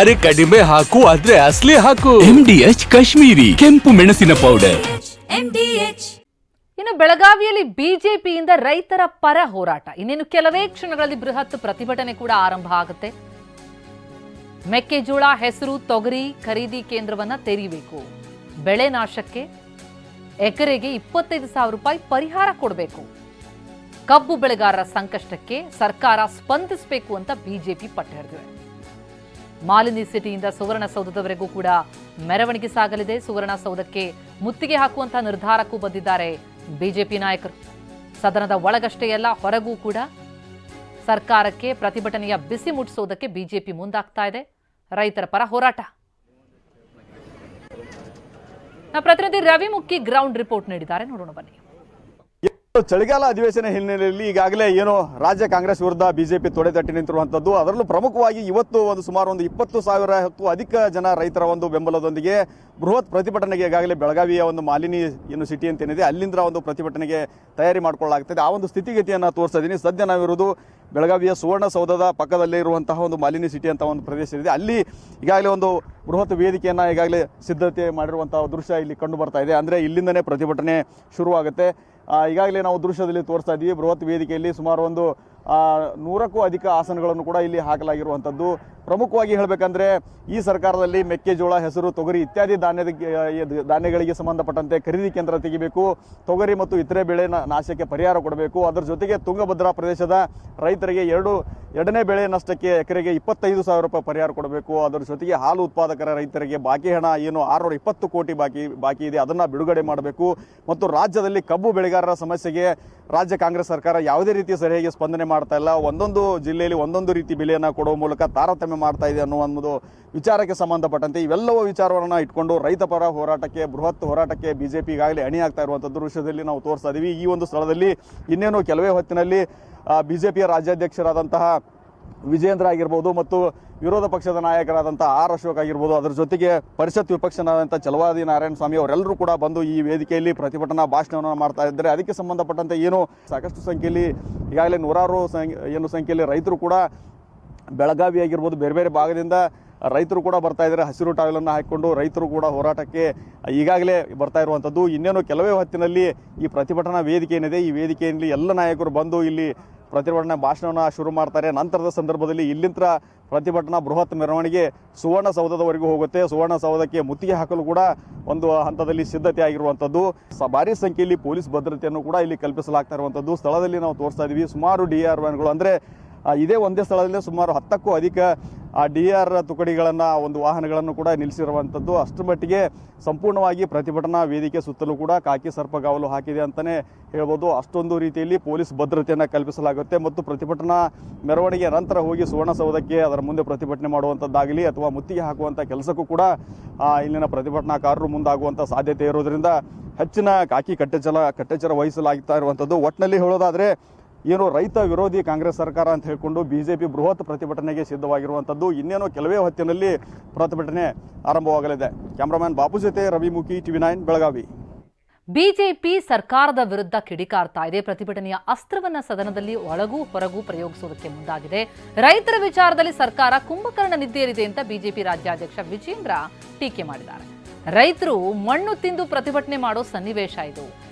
ಅರೆ ಕಡಿಮೆ ಹಾಕು ಆದ್ರೆ ಅಸಲಿ ಹಾಕು. MDH ಕಾಶ್ಮೀರಿ ಕೆಂಪು ಮೆಣಸಿನ ಪೌಡರ್. ಇನ್ನು ಬೆಳಗಾವಿಯಲ್ಲಿ ಬಿಜೆಪಿಯಿಂದ ರೈತರ ಪರ ಹೋರಾಟ. ಇನ್ನೇನು ಕೆಲವೇ ಕ್ಷಣಗಳಲ್ಲಿ ಬೃಹತ್ ಪ್ರತಿಭಟನೆ ಕೂಡ ಆರಂಭ ಆಗುತ್ತೆ. ಮೆಕ್ಕೆಜೋಳ, ಹೆಸರು, ತೊಗರಿ ಖರೀದಿ ಕೇಂದ್ರವನ್ನ ತೆರೀಬೇಕು. ಬೆಳೆ ನಾಶಕ್ಕೆ ಎಕರೆಗೆ 25,000 ರೂಪಾಯಿ ಪರಿಹಾರ ಕೊಡಬೇಕು. ಕಬ್ಬು ಬೆಳೆಗಾರರ ಸಂಕಷ್ಟಕ್ಕೆ ಸರ್ಕಾರ ಸ್ಪಂದಿಸಬೇಕು ಅಂತ ಬಿಜೆಪಿ ಪಟ್ಟು ಹಿಡಿದಿದೆ. ಮಾಲಿನಿ ಸಿಟಿಯಿಂದ ಸುವರ್ಣಸೌಧದವರೆಗೂ ಕೂಡ ಮೆರವಣಿಗೆ ಸಾಗಲಿದೆ. ಸುವರ್ಣಸೌಧಕ್ಕೆ ಮುತ್ತಿಗೆ ಹಾಕುವಂತಹ ನಿರ್ಧಾರಕ್ಕೂ ಬಂದಿದ್ದಾರೆ ಬಿಜೆಪಿ ನಾಯಕರು. ಸದನದ ಒಳಗಷ್ಟೇ ಅಲ್ಲ, ಹೊರಗೂ ಕೂಡ ಸರ್ಕಾರಕ್ಕೆ ಪ್ರತಿಭಟನೆಯ ಬಿಸಿ ಮುಟ್ಟಿಸೋದಕ್ಕೆ ಬಿಜೆಪಿ ಮುಂದಾಗ್ತಾ ಇದೆ. ರೈತರ ಪರ ಹೋರಾಟ. ನಮ್ಮ ಪ್ರತಿನಿಧಿ ರವಿ ಮುಕ್ಕಿ ಗ್ರೌಂಡ್ ರಿಪೋರ್ಟ್ ನೀಡಿದ್ದಾರೆ, ನೋಡೋಣ ಬನ್ನಿ. ಚಳಿಗಾಲ ಅಧಿವೇಶನ ಹಿನ್ನೆಲೆಯಲ್ಲಿ ಈಗಾಗಲೇ ಏನು ರಾಜ್ಯ ಕಾಂಗ್ರೆಸ್ ವಿರುದ್ಧ ಬಿಜೆಪಿ ತೊಡೆತಟ್ಟಿ ನಿಂತಿರುವಂತದ್ದು. ಅದರಲ್ಲೂ ಪ್ರಮುಖವಾಗಿ ಇವತ್ತು ಸುಮಾರು 20,000 ಅಧಿಕ ಜನ ರೈತರ ಬೆಂಬಲದೊಂದಿಗೆ ಬೃಹತ್ ಪ್ರತಿಭಟನೆಗೆ ಈಗಾಗಲೇ ಬೆಳಗಾವಿಯ ಮಾಲಿನಿ ಏನು ಸಿಟಿ ಅಂತ ಏನಿದೆ ಅಲ್ಲಿಂದ ಪ್ರತಿಭಟನೆಗೆ ತಯಾರಿ ಮಾಡಿಕೊಳ್ಳಲಾಗ್ತದೆ. ಆ ಸ್ಥಿತಿಗತಿಯನ್ನು ತೋರಿಸ್ತಾ ಇದ್ದೀನಿ. ಸದ್ಯ ನಾವಿರೋದು ಬೆಳಗಾವಿಯ ಸುವರ್ಣಸೌಧದ ಪಕ್ಕದಲ್ಲೇ ಇರುವಂತಹ ಮಾಲಿನಿ ಸಿಟಿ ಅಂತ ಪ್ರದೇಶ ಇದೆ. ಅಲ್ಲಿ ಈಗಾಗಲೇ ಬೃಹತ್ ವೇದಿಕೆಯನ್ನು ಈಗಾಗಲೇ ಸಿದ್ಧತೆ ಮಾಡಿರುವಂತಹ ದೃಶ್ಯ ಇಲ್ಲಿ ಕಂಡು ಬರ್ತಾ ಇದೆ. ಅಂದರೆ ಇಲ್ಲಿಂದನೇ ಪ್ರತಿಭಟನೆ ಶುರುವಾಗುತ್ತೆ. ಈಗಾಗಲೇ ನಾವು ದೃಶ್ಯದಲ್ಲಿ ತೋರಿಸ್ತಾ ಇದ್ದೀವಿ. ಬೃಹತ್ ವೇದಿಕೆಯಲ್ಲಿ ಸುಮಾರು 100ಕ್ಕೂ ಅಧಿಕ ಆಸನಗಳನ್ನು ಕೂಡ ಇಲ್ಲಿ ಹಾಕಲಾಗಿರುವಂಥದ್ದು. ಪ್ರಮುಖವಾಗಿ ಹೇಳಬೇಕಂದ್ರೆ ಈ ಸರ್ಕಾರದಲ್ಲಿ ಮೆಕ್ಕೆಜೋಳ, ಹೆಸರು, ತೊಗರಿ ಇತ್ಯಾದಿ ಧಾನ್ಯಗಳಿಗೆ ಸಂಬಂಧಪಟ್ಟಂತೆ ಖರೀದಿ ಕೇಂದ್ರ ತೆಗಿಬೇಕು. ತೊಗರಿ ಮತ್ತು ಇತರೆ ಬೆಳೆ ನಾಶಕ್ಕೆ ಪರಿಹಾರ ಕೊಡಬೇಕು. ಅದರ ಜೊತೆಗೆ ತುಂಗಭದ್ರಾ ಪ್ರದೇಶದ ರೈತರಿಗೆ ಎರಡನೇ ಬೆಳೆ ನಷ್ಟಕ್ಕೆ ಎಕರೆಗೆ 25,000 ರೂಪಾಯಿ ಪರಿಹಾರ ಕೊಡಬೇಕು. ಅದರ ಜೊತೆಗೆ ಹಾಲು ಉತ್ಪಾದಕರ ರೈತರಿಗೆ ಬಾಕಿ ಹಣ ಏನು 620 ಕೋಟಿ ಬಾಕಿ ಇದೆ ಅದನ್ನು ಬಿಡುಗಡೆ ಮಾಡಬೇಕು. ಮತ್ತು ರಾಜ್ಯದಲ್ಲಿ ಕಬ್ಬು ಬೆಳೆಗಾರರ ಸಮಸ್ಯೆಗೆ ರಾಜ್ಯ ಕಾಂಗ್ರೆಸ್ ಸರ್ಕಾರ ಯಾವುದೇ ರೀತಿ ಸರಿಯಾಗಿ ಸ್ಪಂದನೆ ಮಾಡ್ತಾ ಇಲ್ಲ. ಒಂದೊಂದು ಜಿಲ್ಲೆಯಲ್ಲಿ ಒಂದೊಂದು ರೀತಿ ಬೆಲೆಯನ್ನು ಕೊಡುವ ಮೂಲಕ ತಾರತಮ್ಯ ಮಾಡ್ತಾ ಇದೆ ಅನ್ನೋ ಒಂದು ವಿಚಾರಕ್ಕೆ ಸಂಬಂಧಪಟ್ಟಂತೆ ಇವೆಲ್ಲವೂ ವಿಚಾರವನ್ನು ಇಟ್ಕೊಂಡು ರೈತ ಪರ ಹೋರಾಟಕ್ಕೆ, ಬೃಹತ್ ಹೋರಾಟಕ್ಕೆ ಬಿಜೆಪಿ ಈಗಾಗಲೇ ಅಣಿಯಾಗ್ತಾ ಇರುವಂಥದ್ದು ದೃಶ್ಯದಲ್ಲಿ ನಾವು ತೋರಿಸ್ತಾ ಇದ್ದೀವಿ. ಈ ಸ್ಥಳದಲ್ಲಿ ಇನ್ನೇನು ಕೆಲವೇ ಹೊತ್ತಿನಲ್ಲಿ ಬಿಜೆಪಿಯ ರಾಜ್ಯಾಧ್ಯಕ್ಷರಾದಂತಹ ವಿಜೇಂದ್ರ ಆಗಿರ್ಬೋದು ಮತ್ತು ವಿರೋಧ ಪಕ್ಷದ ನಾಯಕರಾದಂಥ ಆರ್ ಅಶೋಕ್ ಆಗಿರ್ಬೋದು, ಅದರ ಜೊತೆಗೆ ಪರಿಷತ್ ವಿಪಕ್ಷನಾದಂಥ ಛಲವಾದಿ ನಾರಾಯಣ ಸ್ವಾಮಿ ಅವರೆಲ್ಲರೂ ಕೂಡ ಬಂದು ಈ ವೇದಿಕೆಯಲ್ಲಿ ಪ್ರತಿಭಟನಾ ಭಾಷಣವನ್ನು ಮಾಡ್ತಾ ಇದ್ದಾರೆ. ಅದಕ್ಕೆ ಸಂಬಂಧಪಟ್ಟಂತೆ ಸಾಕಷ್ಟು ಸಂಖ್ಯೆಯಲ್ಲಿ ಈಗಾಗಲೇ ನೂರಾರು ಸಂಖ್ಯೆಯಲ್ಲಿ ರೈತರು ಕೂಡ ಬೆಳಗಾವಿ ಆಗಿರ್ಬೋದು ಬೇರೆ ಬೇರೆ ಭಾಗದಿಂದ ರೈತರು ಕೂಡ ಬರ್ತಾ ಇದ್ದಾರೆ. ಹಸಿರು ಟಾವೆಲನ್ನು ಹಾಕಿಕೊಂಡು ರೈತರು ಕೂಡ ಹೋರಾಟಕ್ಕೆ ಈಗಾಗಲೇ ಬರ್ತಾ ಇರುವಂಥದ್ದು. ಇನ್ನೇನು ಕೆಲವೇ ಹೊತ್ತಿನಲ್ಲಿ ಈ ಪ್ರತಿಭಟನಾ ವೇದಿಕೆ ಏನಿದೆ ಈ ವೇದಿಕೆಯಲ್ಲಿ ಎಲ್ಲ ನಾಯಕರು ಬಂದು ಇಲ್ಲಿ ಪ್ರತಿಭಟನಾ ಭಾಷಣವನ್ನು ಶುರು ಮಾಡ್ತಾರೆ. ನಂತರದ ಸಂದರ್ಭದಲ್ಲಿ ಇಲ್ಲಿಂದ ಪ್ರತಿಭಟನಾ ಬೃಹತ್ ಮೆರವಣಿಗೆ ಸುವರ್ಣಸೌಧದವರೆಗೂ ಹೋಗುತ್ತೆ. ಸುವರ್ಣಸೌಧಕ್ಕೆ ಮುತ್ತಿಗೆ ಹಾಕಲು ಕೂಡ ಹಂತದಲ್ಲಿ ಸಿದ್ಧತೆ ಆಗಿರುವಂಥದ್ದು. ಭಾರಿ ಸಂಖ್ಯೆಯಲ್ಲಿ ಪೊಲೀಸ್ ಭದ್ರತೆಯನ್ನು ಕೂಡ ಇಲ್ಲಿ ಕಲ್ಪಿಸಲಾಗ್ತಾ ಇರುವಂಥದ್ದು. ಸ್ಥಳದಲ್ಲಿ ನಾವು ತೋರಿಸ್ತಾ ಇದ್ದೀವಿ ಸುಮಾರು DAR ವ್ಯಾನ್ಗಳು, ಅಂದರೆ ಇದೇ ಒಂದೇ ಸ್ಥಳದಲ್ಲಿ ಸುಮಾರು 10ಕ್ಕೂ ಅಧಿಕ DAR ತುಕಡಿಗಳನ್ನು ವಾಹನಗಳನ್ನು ಕೂಡ ನಿಲ್ಲಿಸಿರುವಂಥದ್ದು. ಅಷ್ಟರ ಮಟ್ಟಿಗೆ ಸಂಪೂರ್ಣವಾಗಿ ಪ್ರತಿಭಟನಾ ವೇದಿಕೆ ಸುತ್ತಲೂ ಕೂಡ ಕಾಕಿ ಸರ್ಪಗಾವಲು ಹಾಕಿದೆ ಅಂತಲೇ ಹೇಳ್ಬೋದು. ಅಷ್ಟೊಂದು ರೀತಿಯಲ್ಲಿ ಪೊಲೀಸ್ ಭದ್ರತೆಯನ್ನು ಕಲ್ಪಿಸಲಾಗುತ್ತೆ. ಮತ್ತು ಪ್ರತಿಭಟನಾ ಮೆರವಣಿಗೆ ನಂತರ ಹೋಗಿ ಸುವರ್ಣಸೌಧಕ್ಕೆ ಅದರ ಮುಂದೆ ಪ್ರತಿಭಟನೆ ಮಾಡುವಂಥದ್ದಾಗಲಿ ಅಥವಾ ಮುತ್ತಿಗೆ ಹಾಕುವಂಥ ಕೆಲಸಕ್ಕೂ ಕೂಡ ಇಲ್ಲಿನ ಪ್ರತಿಭಟನಾಕಾರರು ಮುಂದಾಗುವಂಥ ಸಾಧ್ಯತೆ ಇರೋದರಿಂದ ಹೆಚ್ಚಿನ ಕಾಕಿ ಕಟ್ಟೆಚ್ಚರ ವಹಿಸಲಾಗ್ತಾ ಇರುವಂಥದ್ದು. ಒಟ್ಟಿನಲ್ಲಿ ಹೇಳೋದಾದರೆ ರೈತ ವಿರೋಧಿ ಕಾಂಗ್ರೆಸ್ ಸರ್ಕಾರ ಅಂತ ಹೇಳಿಕೊಂಡು ಬಿಜೆಪಿ ಬೃಹತ್ ಪ್ರತಿಭಟನೆಗೆ ಸಿದ್ಧವಾಗಿರುವಂಥದ್ದು. ಇನ್ನೇನೋ ಕೆಲವೇ ಹೊತ್ತಿನಲ್ಲಿ ಪ್ರತಿಭಟನೆ ಆರಂಭವಾಗಲಿದೆ. ಕ್ಯಾಮರಾಮನ್ ಬಾಬು ಜೊತೆ ರವಿ ಮುಖಿ, TV9 ಬೆಳಗಾವಿ. ಬಿಜೆಪಿ ಸರ್ಕಾರದ ವಿರುದ್ಧ ಕಿಡಿಕಾರ್ತಾ ಇದೆ. ಪ್ರತಿಭಟನೆಯ ಅಸ್ತ್ರವನ್ನ ಸದನದಲ್ಲಿ ಒಳಗೂ ಹೊರಗೂ ಪ್ರಯೋಗಿಸುವುದಕ್ಕೆ ಮುಂದಾಗಿದೆ. ರೈತರ ವಿಚಾರದಲ್ಲಿ ಸರ್ಕಾರ ಕುಂಭಕರ್ಣ ನಿದ್ದೆಯೇರಿದೆ ಅಂತ ಬಿಜೆಪಿ ರಾಜ್ಯಾಧ್ಯಕ್ಷ ವಿಜೇಂದ್ರ ಟೀಕೆ ಮಾಡಿದ್ದಾರೆ. ರೈತರು ಮಣ್ಣು ತಿಂದು ಪ್ರತಿಭಟನೆ ಮಾಡೋ ಸನ್ನಿವೇಶ ಇದು.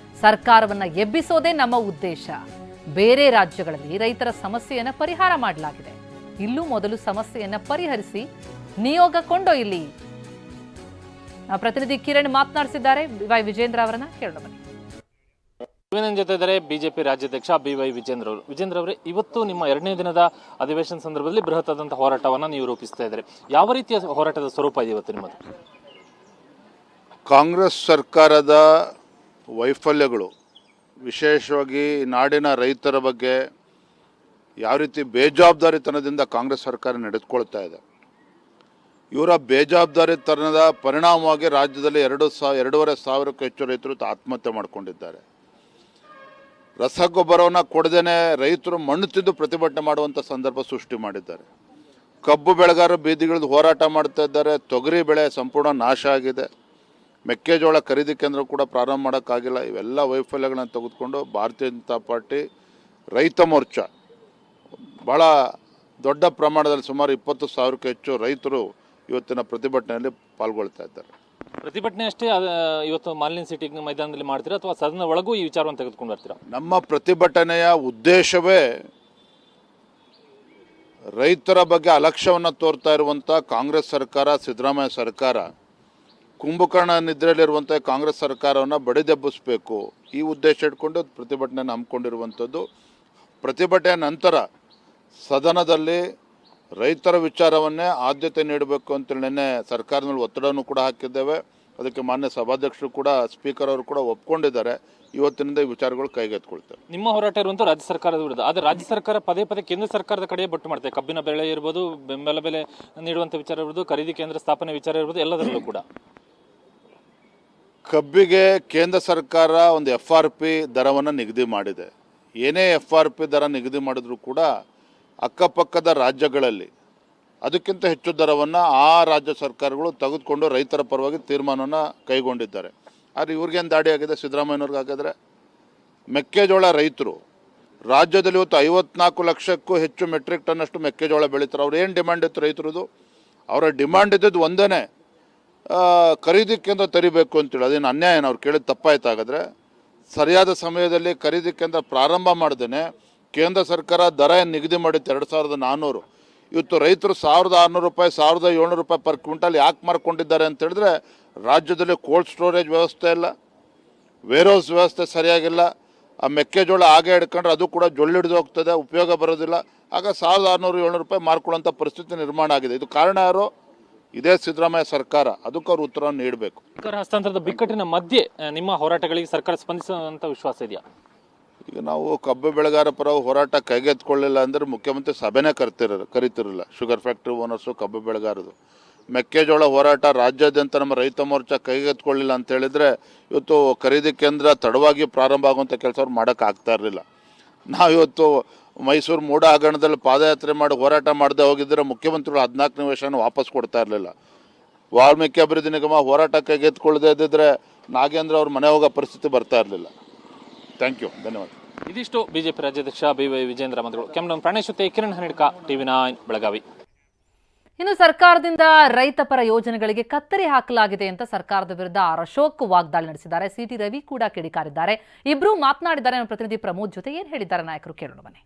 ಸರ್ಕಾರವನ್ನ ಎಬ್ಬಿಸೋದೇ ನಮ್ಮ ಉದ್ದೇಶ. ಬೇರೆ ರಾಜ್ಯಗಳಲ್ಲಿ ರೈತರ ಸಮಸ್ಯೆಯನ್ನು ಪರಿಹಾರ ಮಾಡಲಾಗಿದೆ. ಇಲ್ಲೂ ಮೊದಲು ಸಮಸ್ಯೆಯನ್ನು ಪರಿಹರಿಸಿ ನಿಯೋಗ ಕೊಂಡೊಯ್ಯಲಿ. ಪ್ರತಿನಿಧಿ ಕಿರಣ್ ಮಾತನಾಡಿಸಿದ್ದಾರೆ. BY ವಿಜೇಂದ್ರ ಅವರನ್ನ ಕೇಳೋಣ ಬನ್ನಿ. ನನ್ನ ಜೊತೆ ಇದ್ದಾರೆ ಬಿಜೆಪಿ ರಾಜ್ಯಾಧ್ಯಕ್ಷ BY ವಿಜೇಂದ್ರ ಅವರು. ವಿಜೇಂದ್ರ ಅವರೇ, ಇವತ್ತು ನಿಮ್ಮ 2ನೇ ದಿನದ ಅಧಿವೇಶನ ಸಂದರ್ಭದಲ್ಲಿ ಬೃಹತ್ ಆದಂತಹ ಹೋರಾಟವನ್ನು ನೀವು ರೂಪಿಸ್ತಾ ಇದ್ದಾರೆ. ಯಾವ ರೀತಿಯ ಹೋರಾಟದ ಸ್ವರೂಪ ಇದೆ ಇವತ್ತು ನಿಮ್ಮದು? ಕಾಂಗ್ರೆಸ್ ಸರ್ಕಾರದ ವೈಫಲ್ಯಗಳು, ವಿಶೇಷವಾಗಿ ನಾಡಿನ ರೈತರ ಬಗ್ಗೆ ಯಾವ ರೀತಿ ಬೇಜವಾಬ್ದಾರಿತನದಿಂದ ಕಾಂಗ್ರೆಸ್ ಸರ್ಕಾರ ನಡೆದುಕೊಳ್ತಾ ಇದೆ, ಇವರ ಬೇಜವಾಬ್ದಾರಿತನದ ಪರಿಣಾಮವಾಗಿ ರಾಜ್ಯದಲ್ಲಿ 2,500ಕ್ಕೂ ಹೆಚ್ಚು ರೈತರು ಆತ್ಮಹತ್ಯೆ ಮಾಡಿಕೊಂಡಿದ್ದಾರೆ. ರಸಗೊಬ್ಬರವನ್ನು ಕೊಡದೇನೆ ರೈತರು ಮಣ್ಣು ತಿಂದು ಪ್ರತಿಭಟನೆ ಮಾಡುವಂಥ ಸಂದರ್ಭ ಸೃಷ್ಟಿ ಮಾಡಿದ್ದಾರೆ. ಕಬ್ಬು ಬೆಳೆಗಾರರು ಬೀದಿಗಿಳಿದು ಹೋರಾಟ ಮಾಡ್ತಾ ಇದ್ದಾರೆ. ತೊಗರಿ ಬೆಳೆ ಸಂಪೂರ್ಣ ನಾಶ ಆಗಿದೆ. ಮೆಕ್ಕೆಜೋಳ ಖರೀದಿ ಕೇಂದ್ರ ಕೂಡ ಪ್ರಾರಂಭ ಮಾಡೋಕ್ಕಾಗಿಲ್ಲ. ಇವೆಲ್ಲ ವೈಫಲ್ಯಗಳನ್ನು ತೆಗೆದುಕೊಂಡು ಭಾರತೀಯ ಜನತಾ ಪಾರ್ಟಿ ರೈತ ಮೋರ್ಚಾ ಭಾಳ ದೊಡ್ಡ ಪ್ರಮಾಣದಲ್ಲಿ ಸುಮಾರು 20,000ಕ್ಕೂ ಹೆಚ್ಚು ರೈತರು ಇವತ್ತಿನ ಪ್ರತಿಭಟನೆಯಲ್ಲಿ ಪಾಲ್ಗೊಳ್ತಾ ಇದ್ದಾರೆ. ಪ್ರತಿಭಟನೆ ಅಷ್ಟೇ ಇವತ್ತು ಮಾಲಿನ್ಯ ಸಿಟಿ ಮೈದಾನದಲ್ಲಿ ಮಾಡ್ತೀರಾ ಅಥವಾ ಸದನ ಒಳಗೂ ಈ ವಿಚಾರವನ್ನು ತೆಗೆದುಕೊಂಡು ಬರ್ತೀರಾ? ನಮ್ಮ ಪ್ರತಿಭಟನೆಯ ಉದ್ದೇಶವೇ ರೈತರ ಬಗ್ಗೆ ಅಲಕ್ಷ್ಯವನ್ನು ತೋರ್ತಾ ಇರುವಂಥ ಕಾಂಗ್ರೆಸ್ ಸರ್ಕಾರ, ಸಿದ್ದರಾಮಯ್ಯ ಸರ್ಕಾರ, ಕುಂಭಕರ್ಣ ನಿದ್ರೆಯಲ್ಲಿರುವಂಥ ಕಾಂಗ್ರೆಸ್ ಸರ್ಕಾರವನ್ನು ಬಡಿದೆಬ್ಬಿಸಬೇಕು. ಈ ಉದ್ದೇಶ ಇಟ್ಕೊಂಡು ಪ್ರತಿಭಟನೆಯನ್ನು ಹಮ್ಮಿಕೊಂಡಿರುವಂಥದ್ದು. ಪ್ರತಿಭಟನೆಯ ನಂತರ ಸದನದಲ್ಲಿ ರೈತರ ವಿಚಾರವನ್ನೇ ಆದ್ಯತೆ ನೀಡಬೇಕು ಅಂತೇಳಿ ನಿನ್ನೆ ಸರ್ಕಾರದ ಮೇಲೆ ಒತ್ತಡವನ್ನು ಕೂಡ ಹಾಕಿದ್ದೇವೆ. ಅದಕ್ಕೆ ಮಾನ್ಯ ಸಭಾಧ್ಯಕ್ಷರು ಕೂಡ, ಸ್ಪೀಕರ್ ಅವರು ಕೂಡ ಒಪ್ಕೊಂಡಿದ್ದಾರೆ. ಇವತ್ತಿನಿಂದ ಈ ವಿಚಾರಗಳು ಕೈಗೆತ್ತಿಕೊಳ್ತೇವೆ. ನಿಮ್ಮ ಹೋರಾಟ ಇರುವಂಥ ರಾಜ್ಯ ಸರ್ಕಾರದ ವಿರುದ್ಧ, ಆದರೆ ರಾಜ್ಯ ಸರ್ಕಾರ ಪದೇ ಪದೇ ಕೇಂದ್ರ ಸರ್ಕಾರದ ಕಡೆಯೇ ಬಟ್ಟು ಮಾಡ್ತೇವೆ. ಕಬ್ಬಿನ ಬೆಳೆ ಇರ್ಬೋದು, ಬೆಂಬಲ ಬೆಲೆ ನೀಡುವಂಥ ವಿಚಾರ ಇರ್ಬೋದು, ಖರೀದಿ ಕೇಂದ್ರ ಸ್ಥಾಪನೆ ವಿಚಾರ ಇರ್ಬೋದು, ಎಲ್ಲದರಲ್ಲೂ ಕೂಡ ಕಬ್ಬಿಗೆ ಕೇಂದ್ರ ಸರ್ಕಾರ ಒಂದು FRP ದರವನ್ನು ನಿಗದಿ ಮಾಡಿದೆ. ಏನೇ FRP ದರ ನಿಗದಿ ಮಾಡಿದ್ರೂ ಕೂಡ ಅಕ್ಕಪಕ್ಕದ ರಾಜ್ಯಗಳಲ್ಲಿ ಅದಕ್ಕಿಂತ ಹೆಚ್ಚು ದರವನ್ನು ಆ ರಾಜ್ಯ ಸರ್ಕಾರಗಳು ತೆಗೆದುಕೊಂಡು ರೈತರ ಪರವಾಗಿ ತೀರ್ಮಾನವನ್ನು ಕೈಗೊಂಡಿದ್ದಾರೆ. ಆದರೆ ಇವ್ರಿಗೇನು ದಾಡಿ ಆಗಿದೆ, ಸಿದ್ದರಾಮಯ್ಯನವ್ರಿಗೆ ಹಾಗಾದರೆ? ಮೆಕ್ಕೆಜೋಳ ರೈತರು ರಾಜ್ಯದಲ್ಲಿ ಇವತ್ತು 54 ಲಕ್ಷಕ್ಕೂ ಹೆಚ್ಚು ಮೆಟ್ರಿಕ್ ಟನ್ನಷ್ಟು ಮೆಕ್ಕೆಜೋಳ ಬೆಳೀತಾರೆ. ಅವ್ರು ಏನು ಡಿಮ್ಯಾಂಡ್ ಇತ್ತು ರೈತರದು? ಅವರ ಡಿಮ್ಯಾಂಡ್ ಇದ್ದದ್ದು ಒಂದೇ, ಖರೀದಿ ಕೇಂದ್ರ ತರಿಬೇಕು ಅಂತೇಳಿ. ಅದೇನು ಅನ್ಯಾಯ? ಅವ್ರು ಕೇಳಿದ ತಪ್ಪಾಯ್ತು. ಹಾಗಾದರೆ ಸರಿಯಾದ ಸಮಯದಲ್ಲಿ ಖರೀದಿ ಕೇಂದ್ರ ಪ್ರಾರಂಭ ಮಾಡ್ದೇ ಕೇಂದ್ರ ಸರ್ಕಾರ ದರ ಏನು ನಿಗದಿ ಮಾಡಿತ್ತು 2400, ಇವತ್ತು ರೈತರು 1600 ರೂಪಾಯಿ, 1700 ರೂಪಾಯಿ ಪರ್ ಕ್ವಿಂಟಲ್ ಯಾಕೆ ಮಾರ್ಕೊಂಡಿದ್ದಾರೆ ಅಂತ ಹೇಳಿದ್ರೆ, ರಾಜ್ಯದಲ್ಲಿ ಕೋಲ್ಡ್ ಸ್ಟೋರೇಜ್ ವ್ಯವಸ್ಥೆ ಇಲ್ಲ, ವೇರ್ಹೌಸ್ ವ್ಯವಸ್ಥೆ ಸರಿಯಾಗಿಲ್ಲ. ಆ ಮೆಕ್ಕೆಜೋಳ ಹಾಗೆ ಹಿಡ್ಕೊಂಡ್ರೆ ಅದು ಕೂಡ ಜೊಳ್ಳಿಡಿದು ಹೋಗ್ತದೆ, ಉಪಯೋಗ ಬರೋದಿಲ್ಲ. ಆಗ 1600-1700 ರೂಪಾಯಿ ಮಾರ್ಕೊಳ್ಳೋಂಥ ಪರಿಸ್ಥಿತಿ ನಿರ್ಮಾಣ ಆಗಿದೆ. ಇದು ಕಾರಣ ಯಾರು? ಇದೇ ಸಿದ್ದರಾಮಯ್ಯ ಸರ್ಕಾರ. ಅದಕ್ಕೆ ಅವ್ರು ಉತ್ತರವನ್ನು ನೀಡಬೇಕು. ಸರ್ಕಾರ ಹಸ್ತಾಂತರದ ಬಿಕ್ಕಟ್ಟಿನ ಮಧ್ಯೆ ನಿಮ್ಮ ಹೋರಾಟಗಳಿಗೆ ಸರ್ಕಾರ ಸ್ಪಂದಿಸುವಂಥ ವಿಶ್ವಾಸ ಇದೆಯಾ? ಈಗ ನಾವು ಕಬ್ಬು ಬೆಳೆಗಾರ ಪರ ಹೋರಾಟ ಕೈಗೆತ್ಕೊಳ್ಳಿಲ್ಲ ಅಂದರೆ ಮುಖ್ಯಮಂತ್ರಿ ಸಭೆನೇ ಕರಿತಿರಲಿಲ್ಲ. ಶುಗರ್ ಫ್ಯಾಕ್ಟ್ರಿ ಓನರ್ಸು, ಕಬ್ಬು ಬೆಳೆಗಾರದು. ಮೆಕ್ಕೆಜೋಳ ಹೋರಾಟ ರಾಜ್ಯಾದ್ಯಂತ ನಮ್ಮ ರೈತ ಮೋರ್ಚಾ ಕೈಗೆತ್ಕೊಳ್ಳಿಲ್ಲ ಅಂತ ಹೇಳಿದರೆ ಇವತ್ತು ಖರೀದಿ ಕೇಂದ್ರ ತಡವಾಗಿ ಪ್ರಾರಂಭ ಆಗುವಂಥ ಕೆಲಸ ಅವ್ರು ಮಾಡೋಕ್ಕಾಗ್ತಾ ಇರಲಿಲ್ಲ. ನಾವಿವತ್ತು ಮೈಸೂರು ಮೂಡ ಹಗರಣದಲ್ಲಿ ಪಾದಯಾತ್ರೆ ಮಾಡಿ ಹೋರಾಟ ಮಾಡದೆ ಹೋಗಿದ್ದರೆ ಮುಖ್ಯಮಂತ್ರಿಗಳು 14 ನಿವೇಶನ ವಾಪಸ್ ಕೊಡ್ತಾ ಇರಲಿಲ್ಲ. ವಾಲ್ಮೀಕಿ ಅಭಿವೃದ್ಧಿ ನಿಗಮ ಹೋರಾಟ ಕೈಗೆತ್ಕೊಳ್ಳದೆ ಇದ್ದಿದ್ರೆ ನಾಗೇಂದ್ರ ಅವ್ರ ಮನೆ ಹೋಗೋ ಪರಿಸ್ಥಿತಿ ಬರ್ತಾ ಇರಲಿಲ್ಲ. ಥ್ಯಾಂಕ್ ಯು, ಧನ್ಯವಾದ. ಇದಿಷ್ಟು ಬಿಜೆಪಿ ರಾಜ್ಯಾಧ್ಯಕ್ಷ BY ವಿಜೇಂದ್ರ ಮಾತುಗಳು. ಕ್ಯಾಮ್ರಾಮನ್ ಪ್ರಾಣೇಶ್ ಜೊತೆ ಕಿರಣ್ ಹನಿಡ್ಕ, TV9 ಬೆಳಗಾವಿ. ಇನ್ನು ಸರ್ಕಾರದಿಂದ ರೈತ ಪರ ಯೋಜನೆಗಳಿಗೆ ಕತ್ತರಿ ಹಾಕಲಾಗಿದೆ ಅಂತ ಸರ್ಕಾರದ ವಿರುದ್ಧ ಅಶೋಕ್ ವಾಗ್ದಾಳಿ ನಡೆಸಿದ್ದಾರೆ. CT ರವಿ ಕೂಡ ಕಿಡಿಕಾರಿದ್ದಾರೆ. ಇಬ್ರು ಮಾತನಾಡಿದ್ದಾರೆ. ನಮ್ಮ ಪ್ರತಿನಿಧಿ ಪ್ರಮೋದ್ ಜೊತೆ ಏನ್ ಹೇಳಿದ್ದಾರೆ ನಾಯಕರು ಕೇಳೋಣ ಬನ್ನಿ.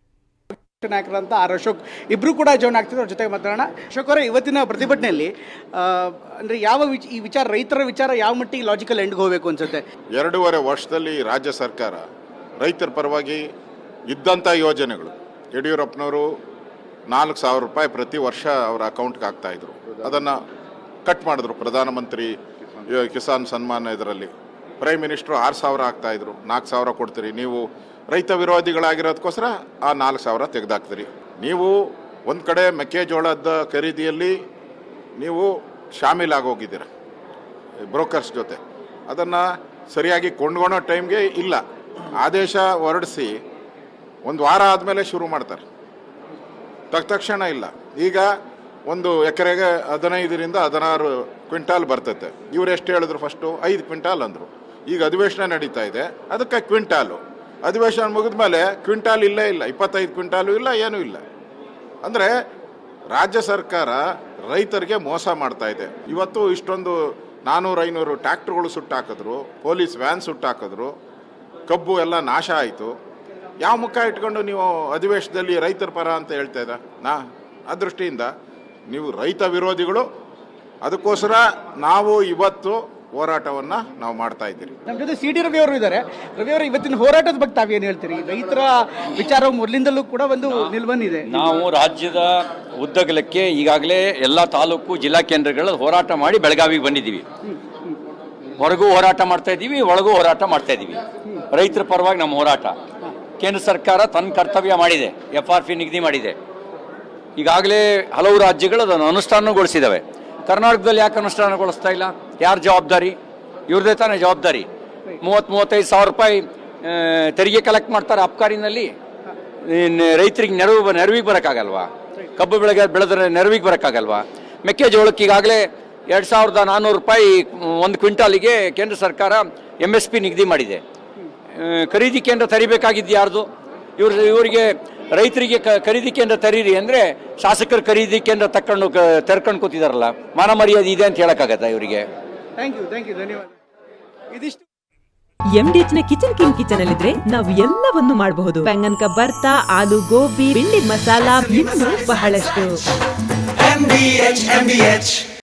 ನಾಯಕರಂತ ಅಶೋಕ್ ಇಬ್ರು ಕೂಡ ಜಾಯ್ನ್ ಆಗ್ತಿದ್ರು. ಅವ್ರ ಜೊತೆಗೆ ಮಾತಾಡೋಣ. ಅಶೋಕ್ ಅವರೇ, ಇವತ್ತಿನ ಪ್ರತಿಭಟನೆಯಲ್ಲಿ ಅಂದ್ರೆ ಈ ವಿಚಾರ, ರೈತರ ವಿಚಾರ ಯಾವ ಮಟ್ಟಿಗೆ ಲಾಜಿಕಲ್ ಎಂಡ್ಗೆ ಹೋಗಬೇಕು ಅನ್ಸುತ್ತೆ? 2.5 ವರ್ಷದಲ್ಲಿ ರಾಜ್ಯ ಸರ್ಕಾರ ರೈತರ ಪರವಾಗಿ ಇದ್ದಂಥ ಯೋಜನೆಗಳು, ಯಡಿಯೂರಪ್ಪನವರು 4,000 ರೂಪಾಯಿ ಪ್ರತಿ ವರ್ಷ ಅವರ ಅಕೌಂಟ್ಗೆ ಹಾಕ್ತಾಯಿದ್ರು. ಅದನ್ನು ಕಟ್ ಮಾಡಿದ್ರು. ಪ್ರಧಾನಮಂತ್ರಿ ಕಿಸಾನ್ ಸನ್ಮಾನ್ ಇದರಲ್ಲಿ ಪ್ರೈಮ್ ಮಿನಿಸ್ಟ್ರು 6,000 ಹಾಕ್ತಾಯಿದ್ರು. 4,000 ಕೊಡ್ತೀರಿ ನೀವು, ರೈತ ವಿರೋಧಿಗಳಾಗಿರೋದಕ್ಕೋಸ್ಕರ ಆ 4,000 ತೆಗೆದಾಕ್ತೀರಿ. ನೀವು ಒಂದು ಕಡೆ ಮೆಕ್ಕೆಜೋಳದ ಖರೀದಿಯಲ್ಲಿ ನೀವು ಶಾಮೀಲಾಗೋಗಿದ್ದೀರ ಬ್ರೋಕರ್ಸ್ ಜೊತೆ. ಅದನ್ನು ಸರಿಯಾಗಿ ಕೊಂಡ್ಕೊಳೋ ಟೈಮ್ಗೆ ಇಲ್ಲ, ಆದೇಶ ಹೊರಡಿಸಿ 1 ವಾರ ಆದಮೇಲೆ ಶುರು ಮಾಡ್ತಾರೆ, ತಕ್ಷಣ ಇಲ್ಲ. ಈಗ ಒಂದು ಎಕರೆಗೆ 15ರಿಂದ 16 ಕ್ವಿಂಟಾಲ್ ಬರ್ತೈತೆ. ಇವ್ರು ಎಷ್ಟು ಹೇಳಿದ್ರು? ಫಸ್ಟು 5 ಕ್ವಿಂಟಾಲ್ ಅಂದರು. ಈಗ ಅಧಿವೇಶನ ನಡೀತಾ ಇದೆ, ಅದಕ್ಕೆ ಕ್ವಿಂಟಾಲು. ಅಧಿವೇಶನ ಮುಗಿದ ಮೇಲೆ ಕ್ವಿಂಟಾಲ್ ಇಲ್ಲೇ ಇಲ್ಲ, 25 ಕ್ವಿಂಟಾಲು ಇಲ್ಲ, ಏನೂ ಇಲ್ಲ. ಅಂದರೆ ರಾಜ್ಯ ಸರ್ಕಾರ ರೈತರಿಗೆ ಮೋಸ ಮಾಡ್ತಾ ಇದೆ. ಇವತ್ತು ಇಷ್ಟೊಂದು 400-500 ಟ್ರ್ಯಾಕ್ಟರ್ಗಳು ಸುಟ್ಟಾಕಿದ್ರು, ಪೊಲೀಸ್ ವ್ಯಾನ್ ಸುಟ್ಟಾಕಿದ್ರು, ಕಬ್ಬು ಎಲ್ಲ ನಾಶ ಆಯಿತು. ಯಾವ ಮುಖ ಇಟ್ಕೊಂಡು ನೀವು ಅಧಿವೇಶನದಲ್ಲಿ ರೈತರ ಪರ ಅಂತ ಹೇಳ್ತಾ ಇದ್ದ? ಆ ದೃಷ್ಟಿಯಿಂದ ನೀವು ರೈತ ವಿರೋಧಿಗಳು. ಅದಕ್ಕೋಸ್ಕರ ನಾವು ಇವತ್ತು ಹೋರಾಟವನ್ನು ನಾವು ಮಾಡ್ತಾ ಇದ್ದೀರಿ. ನಮ್ಮ ಜೊತೆ CT ರವಿ ಅವರು ಇದ್ದಾರೆ. ರವಿ ಅವರು, ಇವತ್ತಿನ ಹೋರಾಟದ ಬಗ್ಗೆ ತಾವೇನು ಹೇಳ್ತೀರಿ? ರೈತರ ವಿಚಾರ ಮೊದಲಿಂದಲೂ ಕೂಡ ಒಂದು ನಿಲ್ವನ್ನಿದೆ. ನಾವು ರಾಜ್ಯದ ಉದ್ದಗಲಕ್ಕೆ ಈಗಾಗಲೇ ಎಲ್ಲ ತಾಲೂಕು ಜಿಲ್ಲಾ ಕೇಂದ್ರಗಳ ಹೋರಾಟ ಮಾಡಿ ಬೆಳಗಾವಿಗೆ ಬಂದಿದ್ದೀವಿ. ಹೊರಗೂ ಹೋರಾಟ ಮಾಡ್ತಾ ಇದ್ದೀವಿ, ಒಳಗೂ ಹೋರಾಟ ಮಾಡ್ತಾ ಇದ್ದೀವಿ. ರೈತರ ಪರವಾಗಿ ನಮ್ಮ ಹೋರಾಟ. ಕೇಂದ್ರ ಸರ್ಕಾರ ತನ್ನ ಕರ್ತವ್ಯ ಮಾಡಿದೆ, FRP ನಿಗದಿ ಮಾಡಿದೆ. ಈಗಾಗಲೇ ಹಲವು ರಾಜ್ಯಗಳು ಅದನ್ನು ಅನುಷ್ಠಾನಗೊಳಿಸಿದ್ದಾವೆ. ಕರ್ನಾಟಕದಲ್ಲಿ ಯಾಕೆ ಅನುಷ್ಠಾನಗೊಳಿಸ್ತಾ ಇಲ್ಲ? ಯಾರು ಜವಾಬ್ದಾರಿ? ಇವ್ರದೇ ತಾನೇ ಜವಾಬ್ದಾರಿ. 30-35 ಸಾವಿರ ರೂಪಾಯಿ ತೆರಿಗೆ ಕಲೆಕ್ಟ್ ಮಾಡ್ತಾರೆ ಅಬ್ಕಾರಿನಲ್ಲಿ. ರೈತರಿಗೆ ನೆರವಿಗೆ ಬರೋಕ್ಕಾಗಲ್ವಾ? ಕಬ್ಬು ಬೆಳೆದ್ರೆ ನೆರವಿಗೆ ಬರೋಕ್ಕಾಗಲ್ವಾ? ಮೆಕ್ಕೆಜೋಳಕ್ಕೆ ಈಗಾಗಲೇ 2,400 ರೂಪಾಯಿ 1 ಕ್ವಿಂಟಾಲಿಗೆ ಕೇಂದ್ರ ಸರ್ಕಾರ MSP ನಿಗದಿ ಮಾಡಿದೆ. ಖರೀದಿ ಕೇಂದ್ರ ತರಿಬೇಕಾಗಿದ್ದು ಯಾರ್ದು? ಇವರಿಗೆ ರೈತರಿಗೆ ಖರೀದಿ ಕೇಂದ್ರ ತರೀರಿ ಅಂದರೆ ಶಾಸಕರು ಖರೀದಿ ಕೇಂದ್ರ ತೆರ್ಕೊಂಡು ಕೂತಿದಾರಲ್ಲ, ಮಾನ ಮರ್ಯಾದೆ ಇದೆ ಅಂತ ಹೇಳಕ್ಕಾಗತ್ತಾ ಇವರಿಗೆ? ಥ್ಯಾಂಕ್ ಯು ಧನ್ಯವಾದ. ಇದಿಷ್ಟು MDH ನ ಕಿಚನ್ ಅಲ್ಲಿದ್ರೆ ನಾವು ಎಲ್ಲವನ್ನು ಮಾಡಬಹುದು. ಬೆಂಗನ್ ಕಾ ಭರ್ತಾ, ಆಲೂ ಗೋಬಿ, ಭಿಂಡಿ ಮಸಾಲಾ, ಇನ್ನೂ ಬಹಳಷ್ಟು.